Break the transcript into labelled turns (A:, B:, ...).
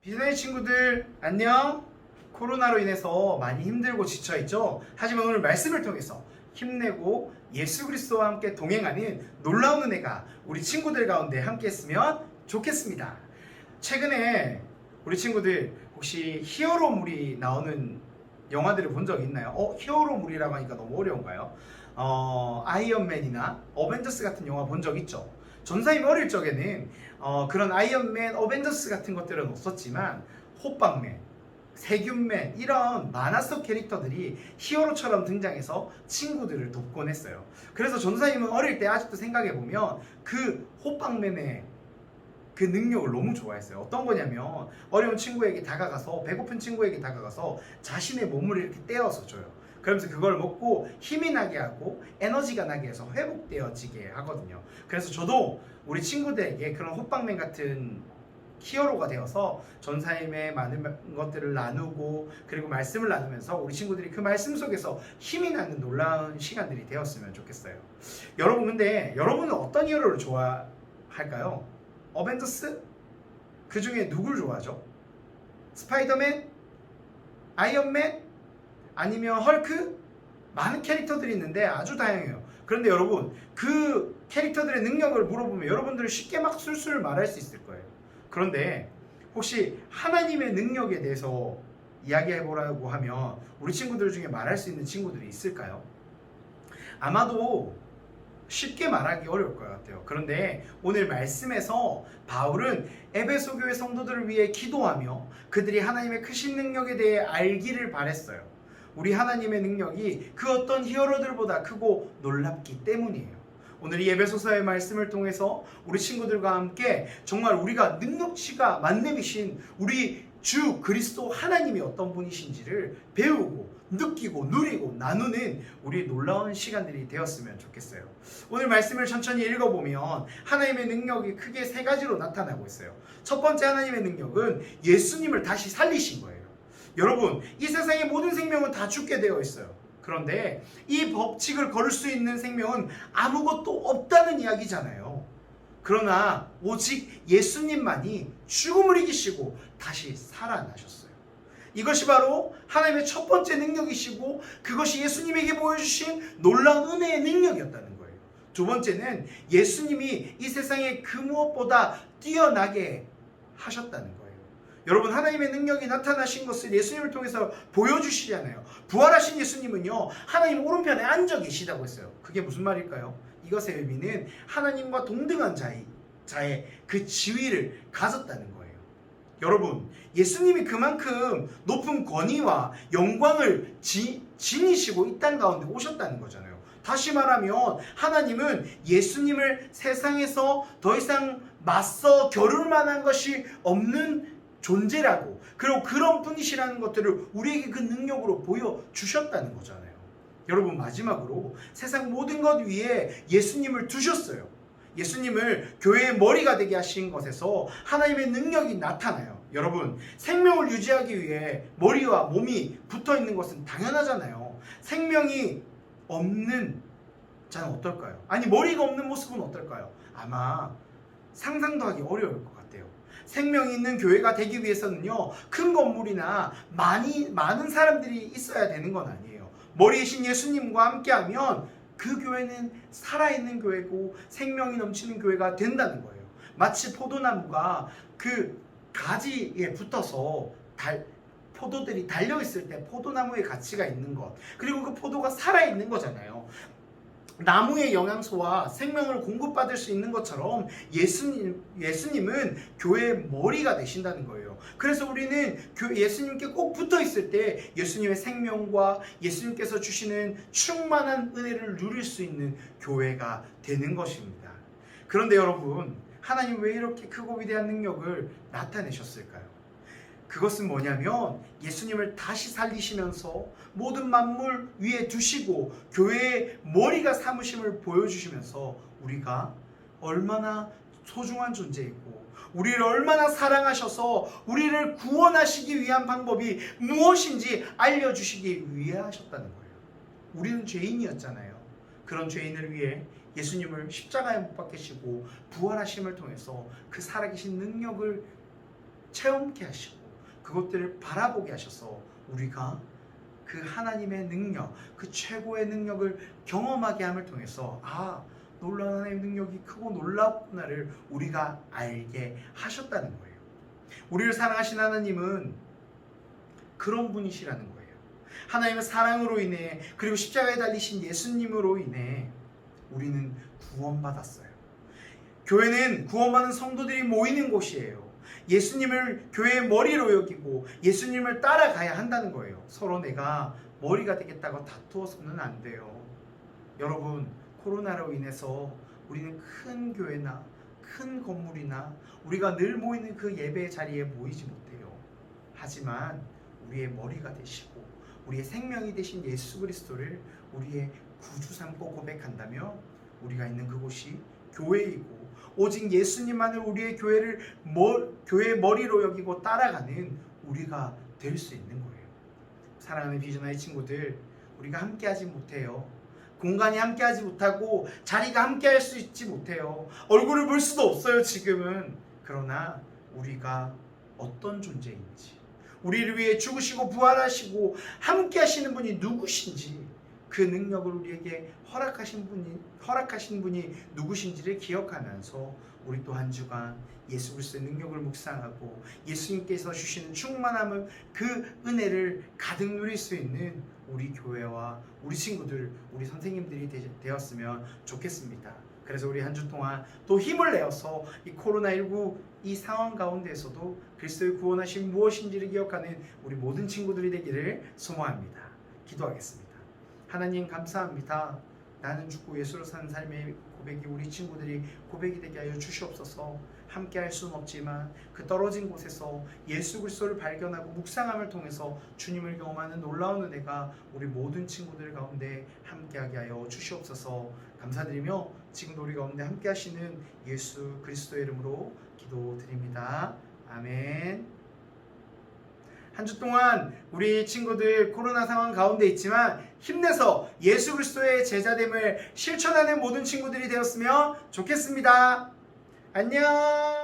A: 비즈니스 친구들 안녕. 코로나로 인해서 많이 힘들고 지쳐있죠. 하지만 오늘 말씀을 통해서 힘내고 예수 그리스도와 함께 동행하는 놀라운 은혜가 우리 친구들 가운데 함께 했으면 좋겠습니다. 최근에 우리 친구들 혹시 히어로물이 나오는 영화들을 본 적 있나요? 히어로물이라고 하니까 너무 어려운가요? 아이언맨이나 어벤져스 같은 영화 본 적 있죠? 전사님 어릴 적에는 그런 아이언맨, 어벤져스 같은 것들은 없었지만 호빵맨, 세균맨 이런 만화 속 캐릭터들이 히어로처럼 등장해서 친구들을 돕곤 했어요. 그래서 전사님은 어릴 때 아직도 생각해보면 그 호빵맨의 그 능력을 너무 좋아했어요. 어떤 거냐면 어려운 친구에게 다가가서, 배고픈 친구에게 다가가서 자신의 몸을 이렇게 떼어서 줘요. 그러면서 그걸 먹고 힘이 나게 하고 에너지가 나게 해서 회복되어지게 하거든요. 그래서 저도 우리 친구들에게 그런 호빵맨 같은 히어로가 되어서 전사님의 많은 것들을 나누고 그리고 말씀을 나누면서 우리 친구들이 그 말씀 속에서 힘이 나는 놀라운 시간들이 되었으면 좋겠어요. 여러분, 근데 여러분은 어떤 히어로를 좋아할까요? 어벤져스? 그 중에 누굴 좋아하죠? 스파이더맨? 아이언맨? 아니면 헐크? 많은 캐릭터들이 있는데 아주 다양해요. 그런데 여러분, 그 캐릭터들의 능력을 물어보면 여러분들은 쉽게 막 술술 말할 수 있을 거예요. 그런데 혹시 하나님의 능력에 대해서 이야기해보라고 하면 우리 친구들 중에 말할 수 있는 친구들이 있을까요? 아마도 쉽게 말하기 어려울 것 같아요. 그런데 오늘 말씀에서 바울은 에베소 교회 성도들을 위해 기도하며 그들이 하나님의 크신 능력에 대해 알기를 바랬어요. 우리 하나님의 능력이 그 어떤 히어로들보다 크고 놀랍기 때문이에요. 오늘 이 에베소서의 말씀을 통해서 우리 친구들과 함께 정말 우리가 능력치가 만렙이신 우리 주 그리스도 하나님이 어떤 분이신지를 배우고 느끼고 누리고 나누는 우리 놀라운 시간들이 되었으면 좋겠어요. 오늘 말씀을 천천히 읽어보면 하나님의 능력이 크게 세 가지로 나타나고 있어요. 첫 번째 하나님의 능력은 예수님을 다시 살리신 거예요. 여러분, 이 세상의 모든 생명은 다 죽게 되어 있어요. 그런데 이 법칙을 걸을 수 있는 생명은 아무것도 없다는 이야기잖아요. 그러나 오직 예수님만이 죽음을 이기시고 다시 살아나셨어요. 이것이 바로 하나님의 첫 번째 능력이시고 그것이 예수님에게 보여주신 놀라운 은혜의 능력이었다는 거예요. 두 번째는 예수님이 이 세상에 그 무엇보다 뛰어나게 하셨다는 거예요. 여러분, 하나님의 능력이 나타나신 것을 예수님을 통해서 보여주시잖아요. 부활하신 예수님은요, 하나님 오른편에 앉아 계시다고 했어요. 그게 무슨 말일까요? 이것의 의미는 하나님과 동등한 자의 그 지위를 가졌다는 거예요. 여러분, 예수님이 그만큼 높은 권위와 영광을 지니시고 이 땅 가운데 오셨다는 거잖아요. 다시 말하면 하나님은 예수님을 세상에서 더 이상 맞서 겨룰 만한 것이 없는 존재라고, 그리고 그런 분이시라는 것들을 우리에게 그 능력으로 보여주셨다는 거잖아요. 여러분, 마지막으로 세상 모든 것 위에 예수님을 두셨어요. 예수님을 교회의 머리가 되게 하신 것에서 하나님의 능력이 나타나요. 여러분, 생명을 유지하기 위해 머리와 몸이 붙어있는 것은 당연하잖아요. 생명이 없는 자는 어떨까요? 아니, 머리가 없는 모습은 어떨까요? 아마 상상도 하기 어려울 것 같아요. 생명이 있는 교회가 되기 위해서는요, 큰 건물이나 많은 사람들이 있어야 되는 건 아니에요. 머리이신 예수님과 함께하면 그 교회는 살아있는 교회고 생명이 넘치는 교회가 된다는 거예요. 마치 포도나무가 그 가지에 붙어서 포도들이 달려있을 때 포도나무의 가치가 있는 것, 그리고 그 포도가 살아있는 거잖아요. 나무의 영양소와 생명을 공급받을 수 있는 것처럼 예수님은 교회의 머리가 되신다는 거예요. 그래서 우리는 예수님께 꼭 붙어 있을 때 예수님의 생명과 예수님께서 주시는 충만한 은혜를 누릴 수 있는 교회가 되는 것입니다. 그런데 여러분, 하나님 왜 이렇게 크고 위대한 능력을 나타내셨을까요? 그것은 뭐냐면 예수님을 다시 살리시면서 모든 만물 위에 두시고 교회의 머리가 삼으심을 보여주시면서 우리가 얼마나 소중한 존재이고 우리를 얼마나 사랑하셔서 우리를 구원하시기 위한 방법이 무엇인지 알려주시기 위해 하셨다는 거예요. 우리는 죄인이었잖아요. 그런 죄인을 위해 예수님을 십자가에 못 박히시고 부활하심을 통해서 그 살아계신 능력을 체험케 하시고 그것들을 바라보게 하셔서 우리가 그 하나님의 능력, 그 최고의 능력을 경험하게 함을 통해서 놀라운 하나님의 능력이 크고 놀랍구나를 우리가 알게 하셨다는 거예요. 우리를 사랑하신 하나님은 그런 분이시라는 거예요. 하나님의 사랑으로 인해, 그리고 십자가에 달리신 예수님으로 인해 우리는 구원받았어요. 교회는 구원받은 성도들이 모이는 곳이에요. 예수님을 교회의 머리로 여기고 예수님을 따라가야 한다는 거예요. 서로 내가 머리가 되겠다고 다투어서는 안 돼요. 여러분, 코로나로 인해서 우리는 큰 교회나 큰 건물이나 우리가 늘 모이는 그 예배 자리에 모이지 못해요. 하지만 우리의 머리가 되시고 우리의 생명이 되신 예수 그리스도를 우리의 구주 삼고 고백한다면 우리가 있는 그곳이 교회이고 오직 예수님만을 우리의 교회의 머리로 여기고 따라가는 우리가 될 수 있는 거예요. 사랑하는 비전아이 친구들, 우리가 함께하지 못해요. 공간이 함께하지 못하고 자리가 함께할 수 있지 못해요. 얼굴을 볼 수도 없어요 지금은. 그러나 우리가 어떤 존재인지, 우리를 위해 죽으시고 부활하시고 함께하시는 분이 누구신지, 그 능력을 우리에게 허락하신 분이 누구신지를 기억하면서 우리 또 한 주간 예수 그리스도의 능력을 묵상하고 예수님께서 주시는 충만함을, 그 은혜를 가득 누릴 수 있는 우리 교회와 우리 친구들, 우리 선생님들이 되었으면 좋겠습니다. 그래서 우리 한 주 동안 또 힘을 내어서 이 코로나19 이 상황 가운데에서도 그리스도의 구원하심 무엇인지를 기억하는 우리 모든 친구들이 되기를 소망합니다. 기도하겠습니다. 하나님 감사합니다. 나는 죽고 예수로 사는 삶의 고백이 우리 친구들이 고백이 되게 하여 주시옵소서. 함께 할 수는 없지만 그 떨어진 곳에서 예수 그리스도를 발견하고 묵상함을 통해서 주님을 경험하는 놀라운 은혜가 우리 모든 친구들 가운데 함께하게 하여 주시옵소서. 감사드리며 지금도 우리 가운데 함께 하시는 예수 그리스도의 이름으로 기도드립니다. 아멘. 한 주 동안 우리 친구들 코로나 상황 가운데 있지만 힘내서 예수 그리스도의 제자됨을 실천하는 모든 친구들이 되었으면 좋겠습니다. 안녕.